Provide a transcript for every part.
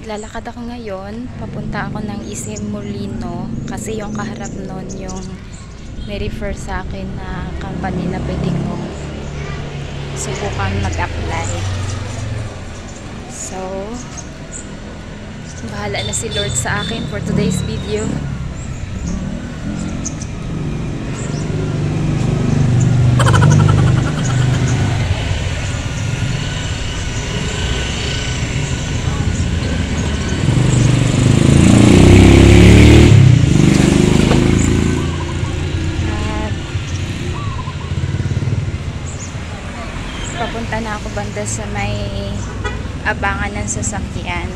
Naglalakad ako ngayon, papunta ako ng Isim Molino kasi yung kaharap nun yung may refer sa akin na company na pwede kong subukan mag-apply. So, bahala na si Lord sa akin for today's video. Papunta na ako banda sa may abangan ng sasakyan.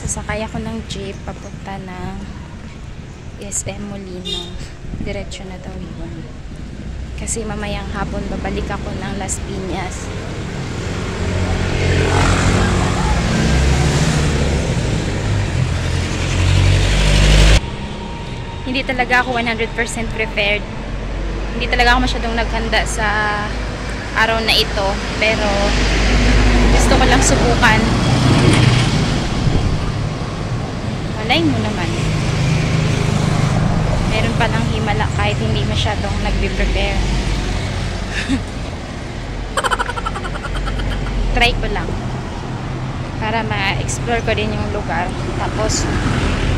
Sasakay ako ng jeep papunta ng SM Molino. Diretso na daw yun. Kasi mamayang hapon babalik ako ng Las Piñas. Hindi talaga ako 100% prepared. Hindi talaga ako masyadong naghanda sa araw na ito, pero gusto ko lang subukan. Malay mo naman, meron palang himala kahit hindi masyadong nagbe-prepare. Try ko lang para ma-explore ko din yung lugar, tapos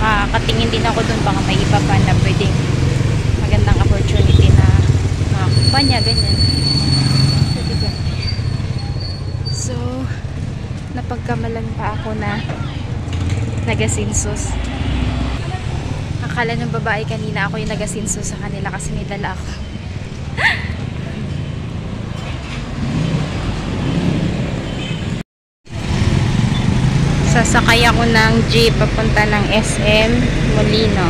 makatingin din ako dun, baka may iba pa na pwedeng magandang opportunity na makakuha niya, ganyan. So, napagkamalan pa ako na nagasinsos. Akala ng babae kanina ako yung nagasinsos sa kanila kasi may dala ako. Sasakay ako ng jeep papunta ng SM Molino.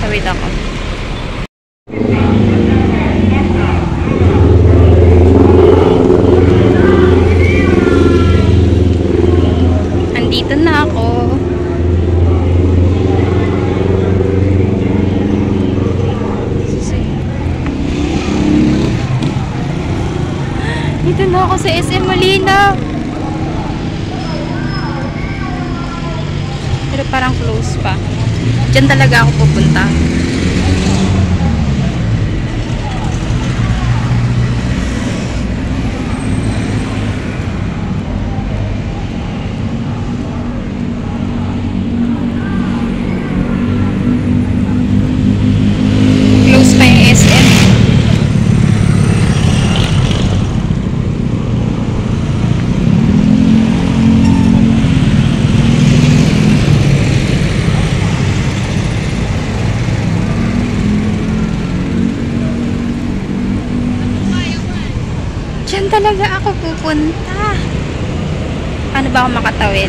Tawid ako. Andito na ako. Dito na ako sa SM Molino. Pero parang close pa. Diyan talaga ako pupunta. Close pa yung SM. Diyan talaga ako pupunta. Paano ba ako makatawid?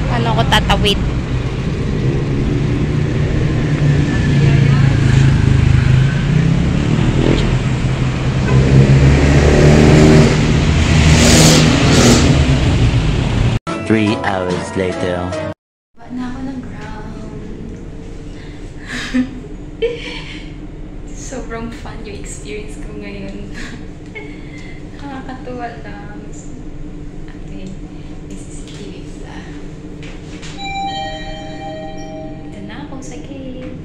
Paano ako tatawid? Three hours later. Baba na ako ng ground. Sobrang fun yung experience ko ngayon. Nakakatuwa lang. Okay, may CCTV pala. Ito na ako sa gate.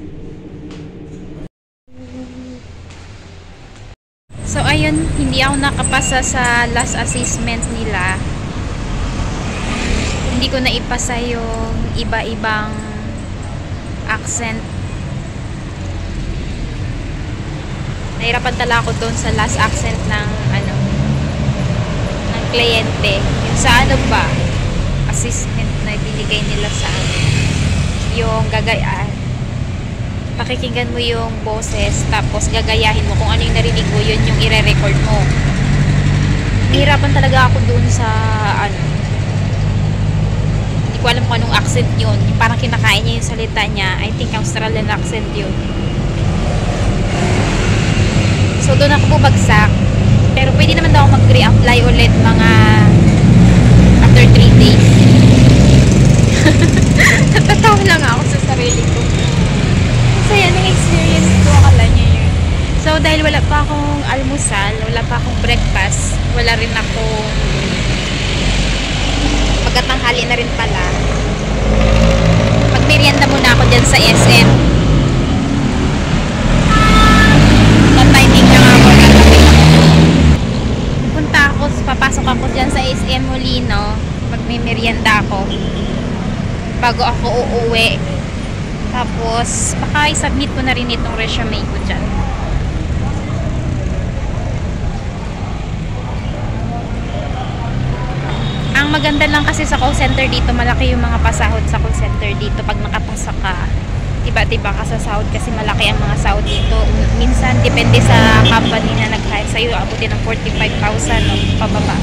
So ayun, hindi ako nakapasa sa last assessment nila. Hindi ko na ipasa yung iba-ibang accent. Nahirapan talaga ako doon sa last accent ng ng kliyente. Yung sa ba, assessment na binigay nila sa akin. Yung gagayaan. Pakikinggan mo yung boses, tapos gagayahin mo kung ano yung narinig mo, yun yung ire-record mo. Nahirapan talaga ako doon sa ko alam kung anong accent yun. Parang kinakain niya yung salita niya. I think Australian accent yun. So, doon ako bubagsak. Pero pwede naman daw ako mag-reapply ulit mga after 3 days. Natatawa lang ako sa sarili ko. Kasi yan ang experience ko. Akala niya yun. So, dahil wala pa akong almusal, wala pa akong breakfast, wala rin akong pagkatanghali na rin pala. Magmerienda muna ako dyan sa SM. Timing na nga ako. Punta ako, papasok ako dyan sa SM Molino. Magmerienda ako. Bago ako uuwi. Tapos, baka i-submit ko na rin itong resume ko dyan. Ang maganda lang kasi sa call center dito, malaki yung mga pasahod sa call center dito pag nakapasa ka. Tiba-tiba ka sa sahod kasi malaki ang mga sahod dito. Minsan, depende sa company na nag-hire sa'yo, abutin ng 45,000 o pababa.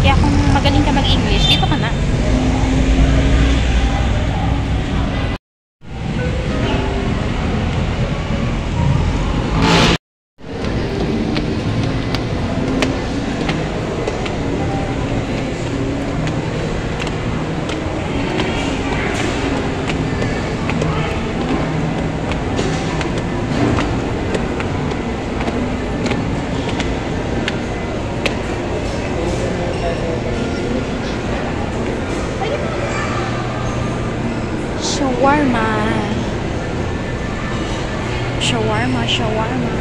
Kaya kung magaling ka mag-English, dito ka na. Shawarma. Shawarma, shawarma.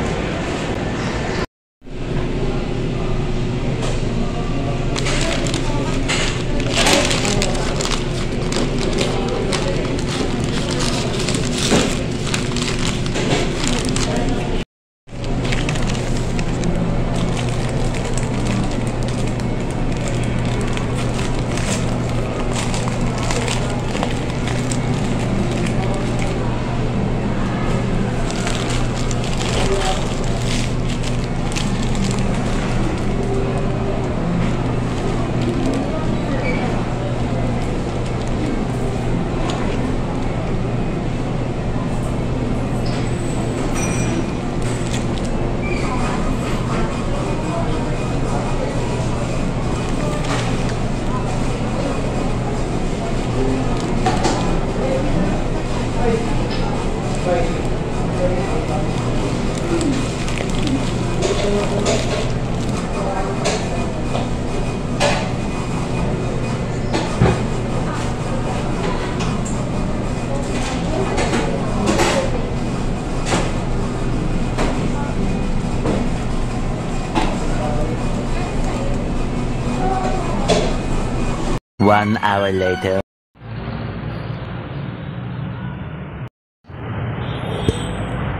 One hour later.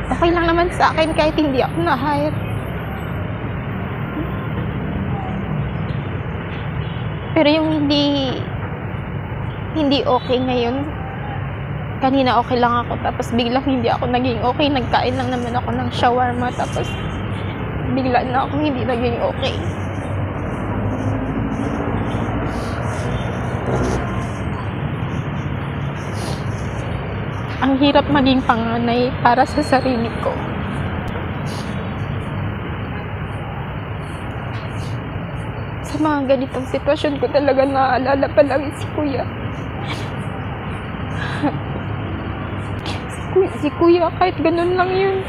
Okay lang naman sa akin kahit hindi ako na-hire. Pero yung hindi okay ngayon, kanina okay lang ako, tapos biglang hindi ako naging okay. Nagkain lang naman ako ng shawarma, tapos bigla na ako hindi naging okay. Ang hirap maging panganay para sa sarili ko. Sa mga ganitong sitwasyon ko talaga naaalala palagi si Kuya. Si Kuya, kahit ganun lang yun.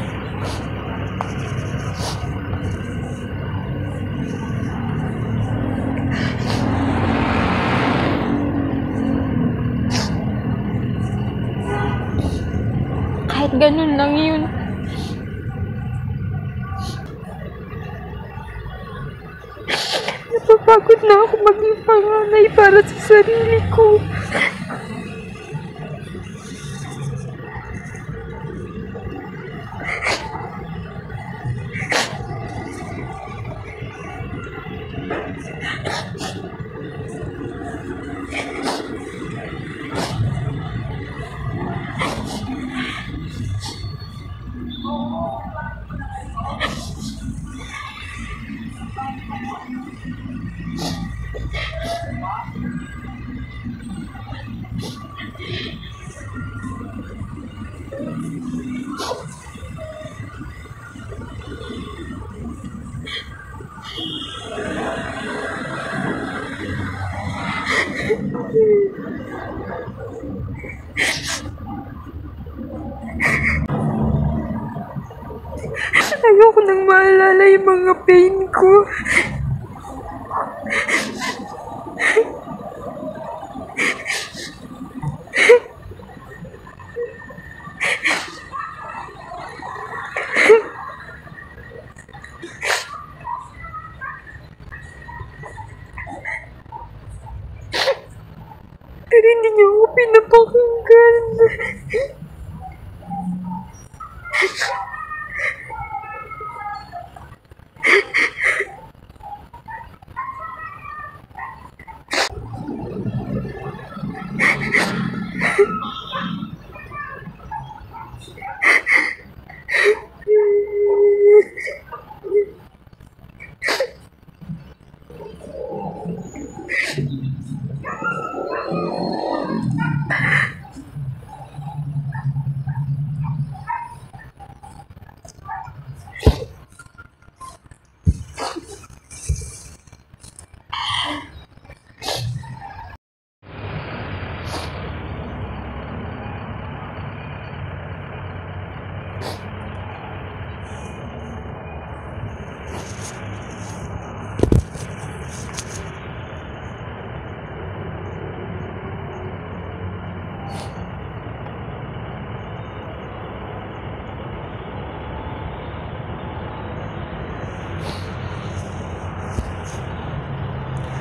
Kahit ganun lang yun. Napapagod na ako maging panganay para sa sarili ko. Ayoko nang maalala yung mga pain ko. Pero hindi niyo ako pinapakinggan.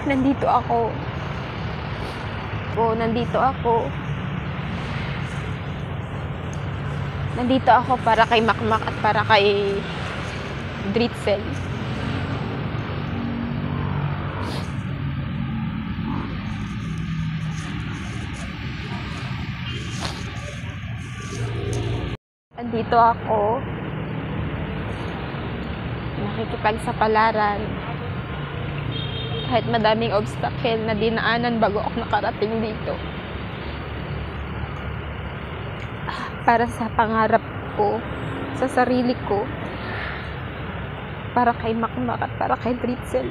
Nandito ako. Nandito ako. Nandito ako para kay Makmak at para kay Dritzel. Nandito ako. Nakikipagsapalaran. Kahit madaming obstacle na dinaanan bago ako nakarating dito. Para sa pangarap ko, sa sarili ko, para kay Makmak at para kay Dritzel.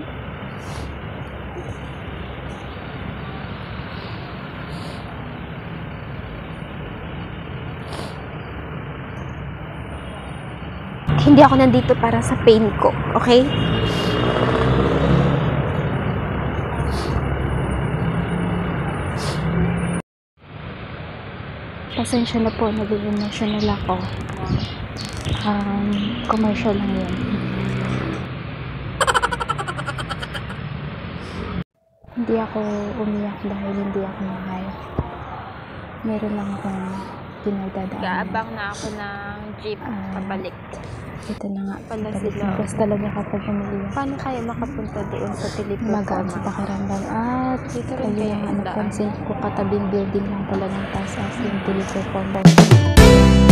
Hindi ako nandito para sa pain ko, okay? Pasensya na po, naging emotional ako. Commercial lang yun. Hindi ako umiyak dahil hindi ako mahal. Meron lang akong pinagdadaan. Gaabang na ako ng jeep pabalik. Ito na nga. Pala sila. Tapos talaga kapag umiiyak. Paano kaya makapunta doon sa Teleperformance? Magaan sa pakiramdam. At Dito rin ayun kaya ang ang daan. napansin ko, katabing building lang pala ng taas as yung Teleperformance.